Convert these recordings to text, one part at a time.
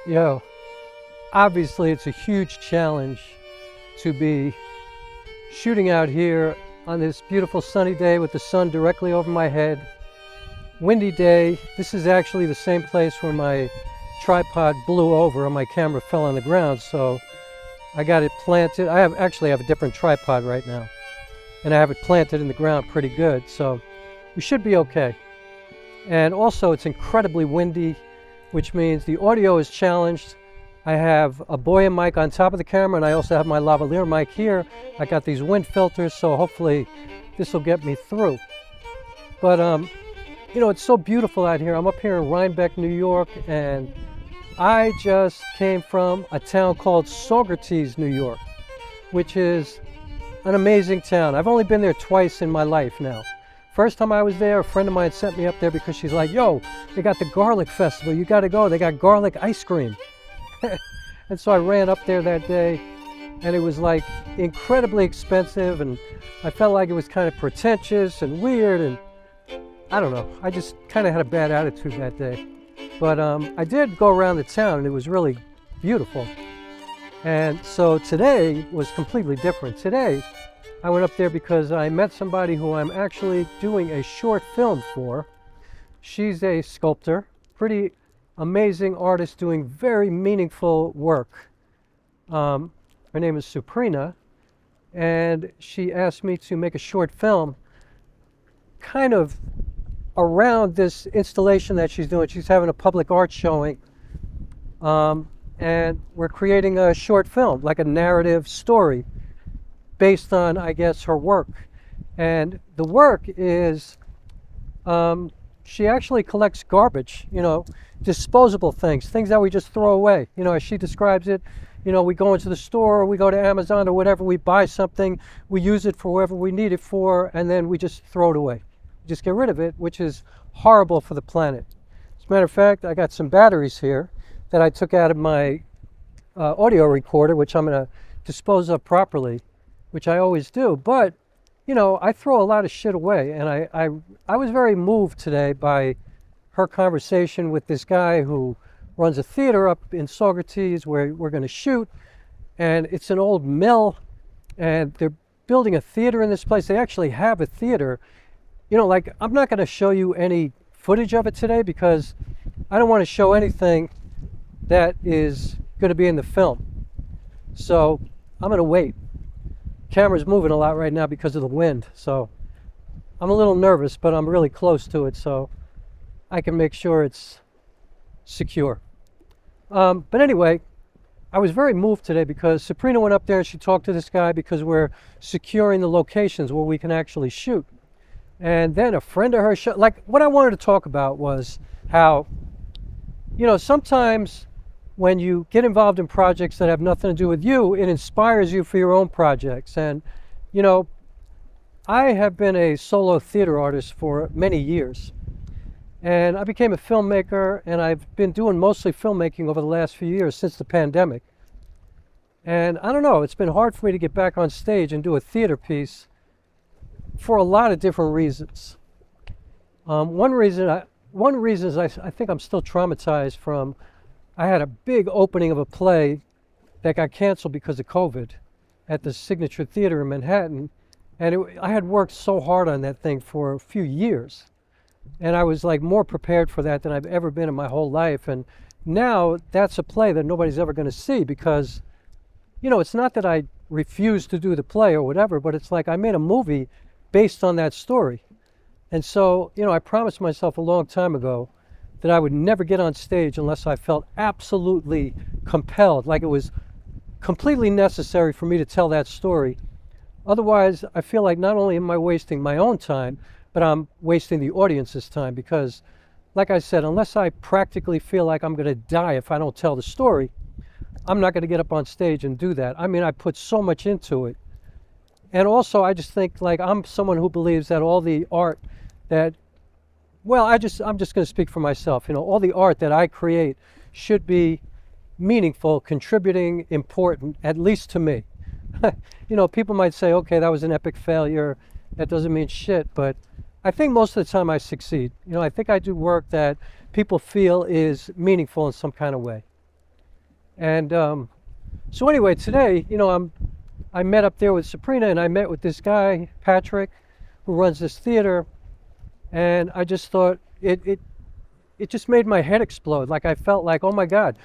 Yo, obviously it's a huge challenge to be shooting out here on this beautiful sunny day with the sun directly over my head. Windy day. This is actually the same place where my tripod blew over and my camera fell on the ground, so I got it planted. I actually have a different tripod right now, and I have it planted in the ground pretty good, so we should be okay. And also it's incredibly windy, which means the audio is challenged. I have a Boya mic on top of the camera, and I also have my lavalier mic here. I got these wind filters, so hopefully this will get me through. But you know, it's so beautiful out here. I'm up here in Rhinebeck, New York, and I just came from a town called Saugerties, New York, which is an amazing town. I've only been there twice in my life now. First time I was there, a friend of mine sent me up there because she's like, yo, they got the garlic festival, you gotta go, they got garlic ice cream. And so I ran up there that day, and it was like incredibly expensive, and I felt like it was kind of pretentious and weird, and I don't know, I just kind of had a bad attitude that day. But I did go around the town, and it was really beautiful. And so today was completely different. Today, I went up there because I met somebody who I'm actually doing a short film for. She's a sculptor, pretty amazing artist doing very meaningful work. Her name is Suprina, and she asked me to make a short film kind of around this installation that she's doing. She's having a public art showing, and we're creating a short film, like a narrative story based on, I guess, her work. And the work is, she actually collects garbage, you know, disposable things that we just throw away. You know, as she describes it, you know, we go into the store, we go to Amazon or whatever, we buy something, we use it for whatever we need it for, and then we just throw it away. Just get rid of it, which is horrible for the planet. As a matter of fact, I got some batteries here that I took out of my audio recorder, which I'm going to dispose of properly, which I always do. But, you know, I throw a lot of shit away, and I was very moved today by her conversation with this guy who runs a theater up in Saugerties where we're going to shoot, and it's an old mill, and they're building a theater in this place. They actually have a theater. You know, like, I'm not going to show you any footage of it today because I don't want to show anything that is going to be in the film. So I'm going to wait. Camera's moving a lot right now because of the wind, so I'm a little nervous, but I'm really close to it, so I can make sure it's secure. But anyway, I was very moved today because Sabrina went up there and she talked to this guy because we're securing the locations where we can actually shoot. And then a friend of hers, like, what I wanted to talk about was how, you know, sometimes when you get involved in projects that have nothing to do with you, it inspires you for your own projects. And, you know, I have been a solo theater artist for many years. And I became a filmmaker, and I've been doing mostly filmmaking over the last few years since the pandemic. And I don't know, it's been hard for me to get back on stage and do a theater piece for a lot of different reasons. One reason is I think I'm still traumatized from, I had a big opening of a play that got canceled because of COVID at the Signature Theater in Manhattan. And I had worked so hard on that thing for a few years. And I was like more prepared for that than I've ever been in my whole life. And now that's a play that nobody's ever going to see because, you know, it's not that I refused to do the play or whatever, but it's like I made a movie based on that story. And so, you know, I promised myself a long time ago that I would never get on stage unless I felt absolutely compelled, like it was completely necessary for me to tell that story. Otherwise, I feel like not only am I wasting my own time, but I'm wasting the audience's time because, like I said, unless I practically feel like I'm going to die if I don't tell the story, I'm not going to get up on stage and do that. I mean, I put so much into it. And also, I just think, like, I'm someone who believes that all the art that, well, I'm just going to speak for myself. You know, all the art that I create should be meaningful, contributing, important, at least to me. You know, people might say, okay, that was an epic failure. That doesn't mean shit, but I think most of the time I succeed. You know, I think I do work that people feel is meaningful in some kind of way. And so anyway, today, I met up there with Sabrina, and I met with this guy, Patrick, who runs this theater, and I just thought it just made my head explode. Like I felt like, oh my God,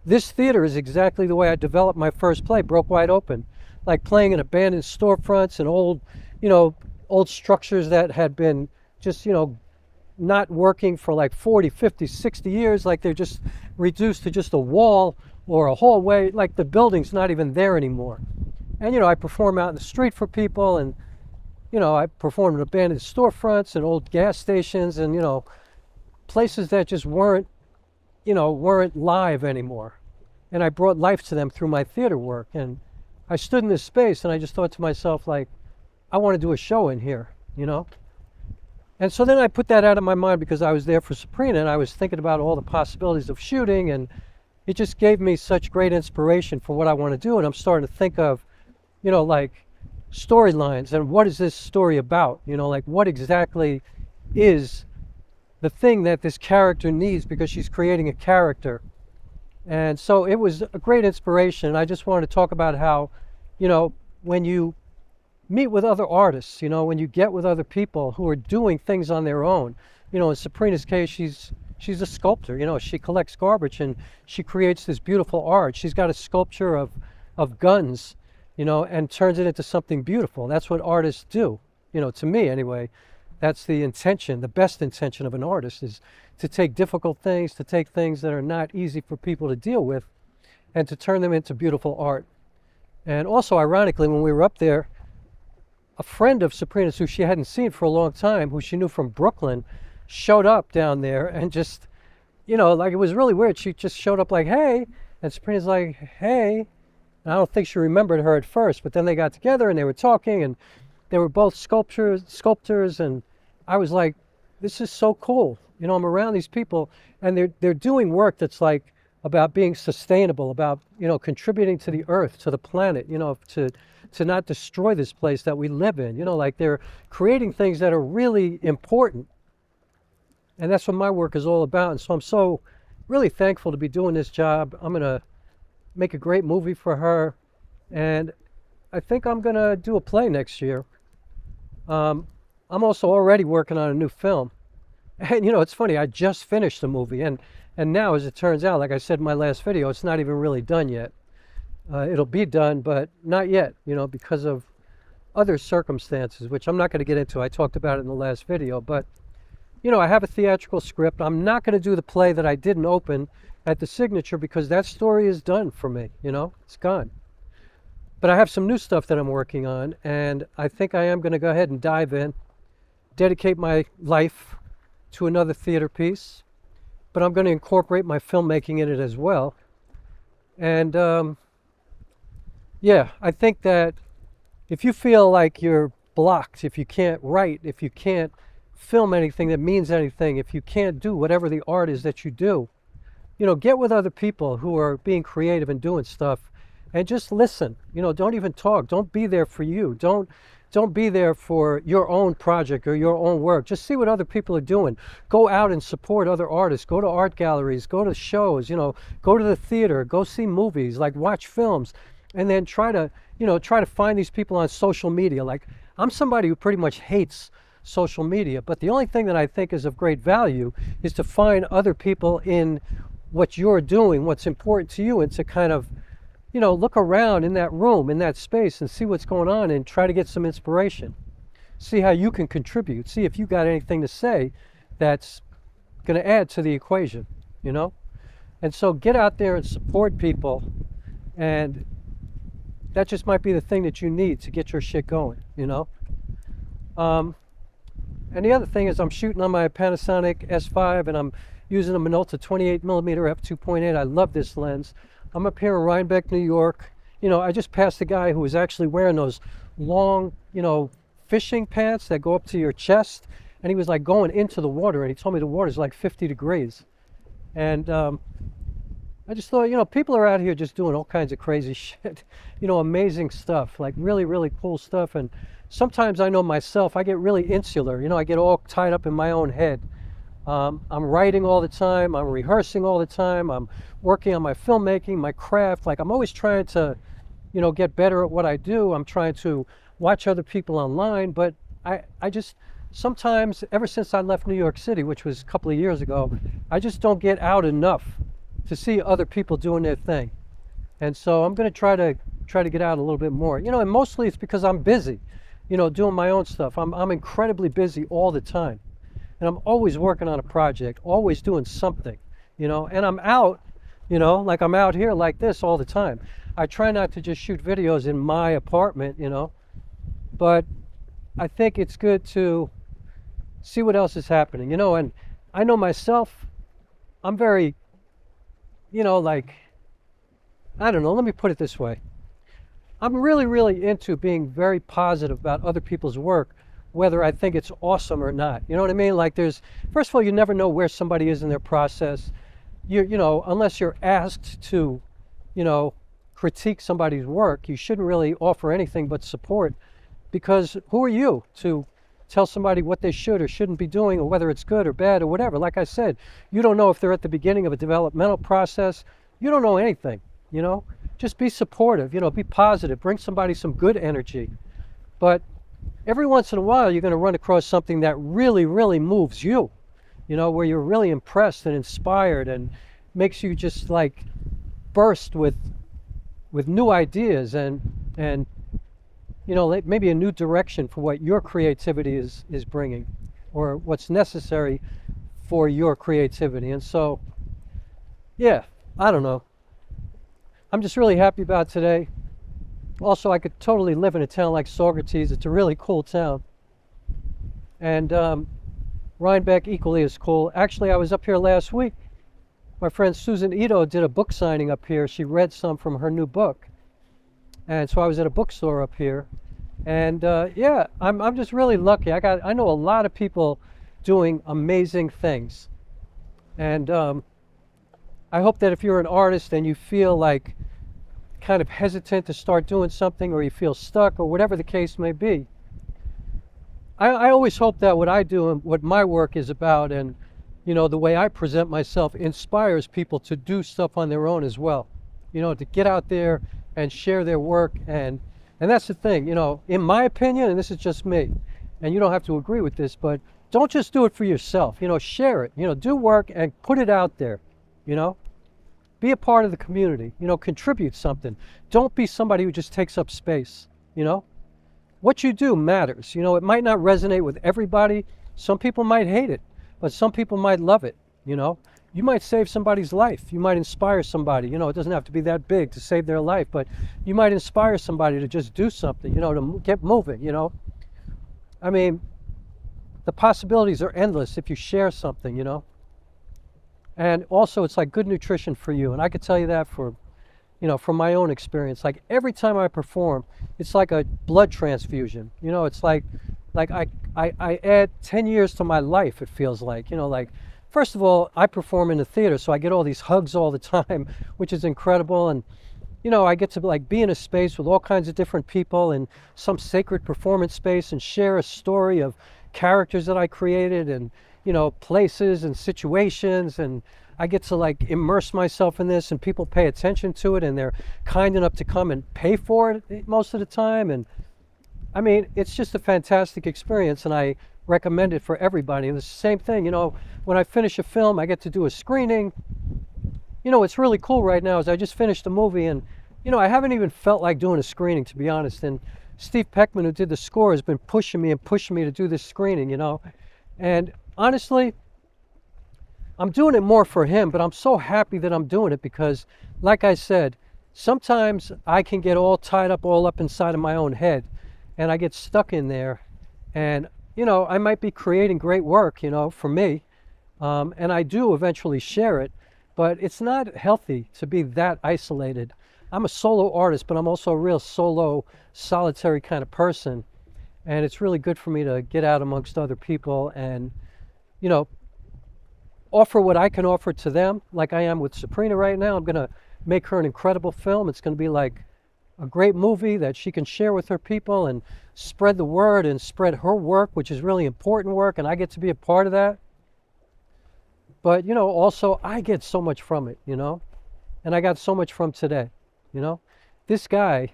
this theater is exactly the way I developed my first play, Broke Wide Open. Like playing in abandoned storefronts and old structures that had been just, not working for like 40, 50, 60 years. Like they're just reduced to just a wall or a hallway. Like the building's not even there anymore. And, I perform out in the street for people, and, I perform in abandoned storefronts and old gas stations and, places that just weren't live anymore. And I brought life to them through my theater work. And I stood in this space and I just thought to myself, like, I want to do a show in here, And so then I put that out of my mind because I was there for Sabrina, and I was thinking about all the possibilities of shooting, and it just gave me such great inspiration for what I want to do. And I'm starting to think of, like storylines, and what is this story about? Like what exactly is the thing that this character needs, because she's creating a character. And so it was a great inspiration. I just wanted to talk about how, when you meet with other artists, when you get with other people who are doing things on their own, in Sabrina's case, she's a sculptor. She collects garbage and she creates this beautiful art. She's got a sculpture of guns, and turns it into something beautiful. That's what artists do, to me anyway. That's the intention, the best intention of an artist, is to take difficult things, to take things that are not easy for people to deal with, and to turn them into beautiful art. And also, ironically, when we were up there, a friend of Sabrina's who she hadn't seen for a long time, who she knew from Brooklyn, showed up down there and just, like it was really weird. She just showed up like, hey, and Sabrina's like, hey. And I don't think she remembered her at first, but then they got together and they were talking, and they were both sculptors, and I was like, this is so cool. I'm around these people, and they're doing work that's like about being sustainable, about, contributing to the earth, to the planet, to not destroy this place that we live in. Like they're creating things that are really important. And that's what my work is all about. And so I'm so really thankful to be doing this job. I'm going to make a great movie for her. And I think I'm going to do a play next year. I'm also already working on a new film. And it's funny, I just finished the movie, and now, as it turns out, like I said in my last video, it's not even really done yet. It'll be done, but not yet, because of other circumstances, which I'm not going to get into. I talked about it in the last video, but I have a theatrical script. I'm not going to do the play that I didn't open at the Signature, because that story is done for me, it's gone. But I have some new stuff that I'm working on, and I think I am going to go ahead and dive in, dedicate my life to another theater piece, but I'm going to incorporate my filmmaking in it as well. And yeah, I think that if you feel like you're blocked, if you can't write, if you can't film anything that means anything, if you can't do whatever the art is that you do, get with other people who are being creative and doing stuff, and just listen. Don't even talk. Don't be there for you. Don't be there for your own project or your own work. Just see what other people are doing. Go out and support other artists. Go to art galleries. Go to shows. Go to the theater. Go see movies. Like watch films, and then try to find these people on social media. Like I'm somebody who pretty much hates social media, but the only thing that I think is of great value is to find other people in what you're doing, what's important to you, and to kind of look around in that room, in that space, and see what's going on, and try to get some inspiration. See how you can contribute. See if you got anything to say that's going to add to the equation, And so get out there and support people, and that just might be the thing that you need to get your shit going, And the other thing is I'm shooting on my Panasonic S5, and I'm using a Minolta 28mm f2.8. I love this lens. I'm up here in Rhinebeck, New York. I just passed a guy who was actually wearing those long, fishing pants that go up to your chest. And he was like going into the water, and he told me the water's like 50 degrees. And I just thought, people are out here just doing all kinds of crazy shit, amazing stuff, like really, really cool stuff. And sometimes I know myself, I get really insular, I get all tied up in my own head. I'm writing all the time. I'm rehearsing all the time. I'm working on my filmmaking, my craft. Like I'm always trying to, get better at what I do. I'm trying to watch other people online. But I just, sometimes, ever since I left New York City, which was a couple of years ago, I just don't get out enough to see other people doing their thing. And so I'm going to try to get out a little bit more. And mostly it's because I'm busy, doing my own stuff. I'm incredibly busy all the time. And I'm always working on a project, always doing something, and I'm out, like I'm out here like this all the time. I try not to just shoot videos in my apartment, but I think it's good to see what else is happening, and I know myself, I'm very, like, I don't know, let me put it this way. I'm really, really into being very positive about other people's work, whether I think it's awesome or not. You know what I mean? Like first of all, you never know where somebody is in their process. Unless you're asked to, critique somebody's work, you shouldn't really offer anything but support, because who are you to tell somebody what they should or shouldn't be doing, or whether it's good or bad or whatever? Like I said, you don't know if they're at the beginning of a developmental process. You don't know anything, Just be supportive, be positive, bring somebody some good energy. But every once in a while, you're going to run across something that really, really moves you, where you're really impressed and inspired and makes you just like burst with new ideas and maybe a new direction for what your creativity is bringing, or what's necessary for your creativity. And so, yeah, I don't know. I'm just really happy about today. Also, I could totally live in a town like Saugerties. It's a really cool town. And Rhinebeck equally is cool. Actually, I was up here last week. My friend Susan Ito did a book signing up here. She read some from her new book. And so I was at a bookstore up here. And yeah, I'm just really lucky. I know a lot of people doing amazing things. And I hope that if you're an artist and you feel like kind of hesitant to start doing something, or you feel stuck, or whatever the case may be, I always hope that what I do and what my work is about, and the way I present myself, inspires people to do stuff on their own as well, to get out there and share their work. And that's the thing, in my opinion, and this is just me, and you don't have to agree with this, but don't just do it for yourself. Share it. Do work and put it out there. Be a part of the community, contribute something. Don't be somebody who just takes up space, What you do matters. It might not resonate with everybody. Some people might hate it, but some people might love it, You might save somebody's life. You might inspire somebody. It doesn't have to be that big to save their life, but you might inspire somebody to just do something, to get moving, I mean, the possibilities are endless if you share something, And also, it's like good nutrition for you. And I could tell you that from my own experience. Like every time I perform, it's like a blood transfusion. It's like I add 10 years to my life, it feels like. Like, first of all, I perform in the theater, so I get all these hugs all the time, which is incredible. And, I get to like be in a space with all kinds of different people in some sacred performance space and share a story of characters that I created, and places and situations, and I get to like immerse myself in this, and people pay attention to it, and they're kind enough to come and pay for it most of the time. And I mean, it's just a fantastic experience, and I recommend it for everybody. And it's the same thing, when I finish a film, I get to do a screening. What's really cool right now is I just finished a movie, and I haven't even felt like doing a screening, to be honest. And Steve Peckman, who did the score, has been pushing me to do this screening, and honestly, I'm doing it more for him, but I'm so happy that I'm doing it because, like I said, sometimes I can get all tied up, all up inside of my own head, and I get stuck in there. And, I might be creating great work, for me, and I do eventually share it, but it's not healthy to be that isolated. I'm a solo artist, but I'm also a real solo, solitary kind of person, and it's really good for me to get out amongst other people and offer what I can offer to them, like I am with Sabrina right now. I'm going to make her an incredible film. It's going to be like a great movie that she can share with her people and spread the word and spread her work, which is really important work, and I get to be a part of that. But, also I get so much from it, and I got so much from today, This guy,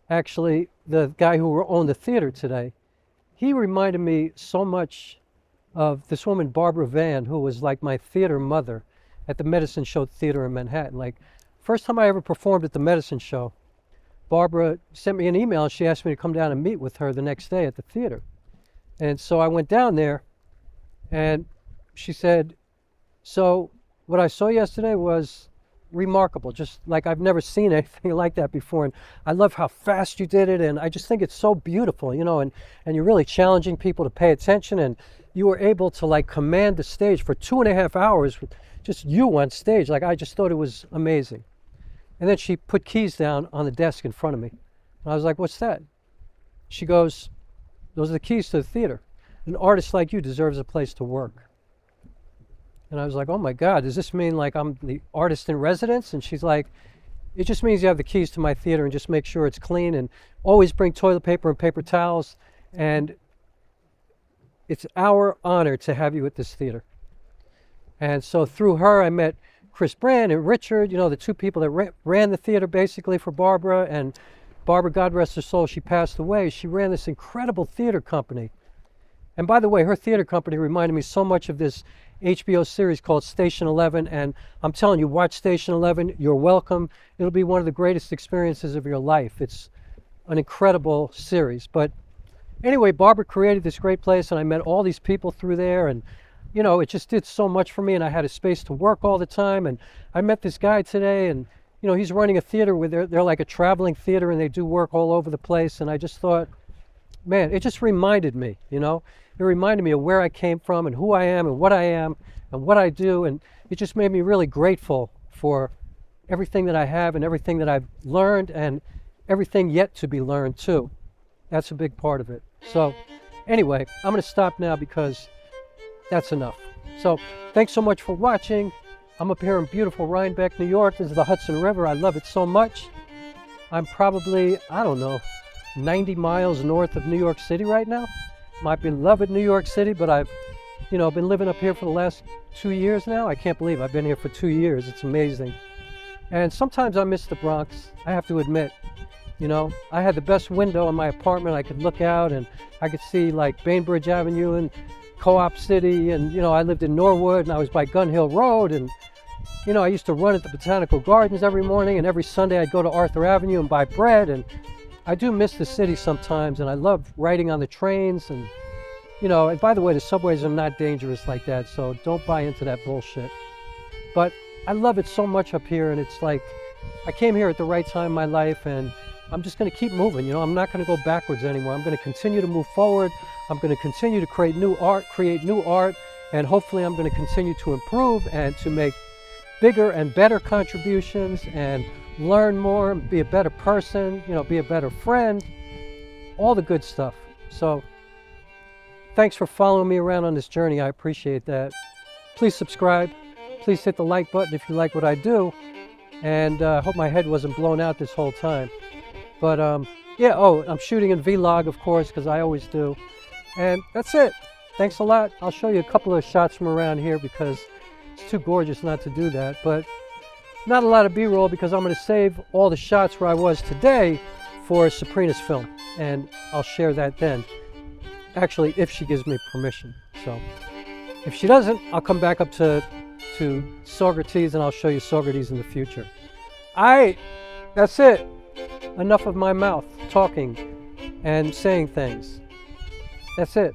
actually, the guy who owned the theater today, he reminded me so much of this woman, Barbara Van, who was like my theater mother at the Medicine Show Theater in Manhattan. Like, first time I ever performed at the Medicine Show, Barbara sent me an email and she asked me to come down and meet with her the next day at the theater. And so I went down there and she said, so what I saw yesterday was remarkable, just like I've never seen anything like that before. And I love how fast you did it. And I just think it's so beautiful, and you're really challenging people to pay attention. And you were able to like command the stage for 2.5 hours with just you on stage. Like, I just thought it was amazing. And then she put keys down on the desk in front of me. And I was like, what's that? She goes, those are the keys to the theater. An artist like you deserves a place to work. And I was like, oh my God, does this mean like I'm the artist in residence? And she's like, it just means you have the keys to my theater, and just make sure it's clean, and always bring toilet paper and paper towels. And it's our honor to have you at this theater. And so through her, I met Chris Brand and Richard, the two people that ran the theater basically for Barbara. And Barbara, God rest her soul, she passed away. She ran this incredible theater company. And by the way, her theater company reminded me so much of this HBO series called Station 11. And I'm telling you, watch Station 11. You're welcome. It'll be one of the greatest experiences of your life. It's an incredible series. But anyway, Barbara created this great place, and I met all these people through there. And it just did so much for me, and I had a space to work all the time. And I met this guy today, and he's running a theater where they're like a traveling theater, and they do work all over the place. And I just thought, man, it just reminded me, it reminded me of where I came from and who I am and what I do. And it just made me really grateful for everything that I have and everything that I've learned and everything yet to be learned too. That's a big part of it. So anyway, I'm going to stop now because that's enough. So thanks so much for watching. I'm up here in beautiful Rhinebeck, New York. This is the Hudson River. I love it so much. I'm probably, 90 miles north of New York City right now. My beloved New York City, but I've, been living up here for the last 2 years now. I can't believe I've been here for 2 years. It's amazing. And sometimes I miss the Bronx, I have to admit. I had the best window in my apartment. I could look out and I could see like Bainbridge Avenue and Co-op City, and I lived in Norwood, and I was by Gun Hill Road, and I used to run at the Botanical Gardens every morning, and every Sunday I'd go to Arthur Avenue and buy bread. And I do miss the city sometimes, and I love riding on the trains. And and by the way, the subways are not dangerous like that, so don't buy into that bullshit. But I love it so much up here, and it's like I came here at the right time in my life, and I'm just going to keep moving. I'm not going to go backwards anymore. I'm going to continue to move forward. I'm going to continue to create new art, and hopefully I'm going to continue to improve and to make bigger and better contributions and learn more, be a better person, be a better friend, all the good stuff. So thanks for following me around on this journey. I appreciate that. Please subscribe. Please hit the like button if you like what I do. And I hope my head wasn't blown out this whole time. But yeah, I'm shooting in vlog, of course, because I always do. And that's it. Thanks a lot. I'll show you a couple of shots from around here because it's too gorgeous not to do that. But not a lot of B-roll because I'm going to save all the shots where I was today for Sabrina's film. And I'll share that then. Actually, if she gives me permission. So if she doesn't, I'll come back up to Socrates and I'll show you Socrates in the future. That's it. Enough of my mouth talking and saying things. That's it.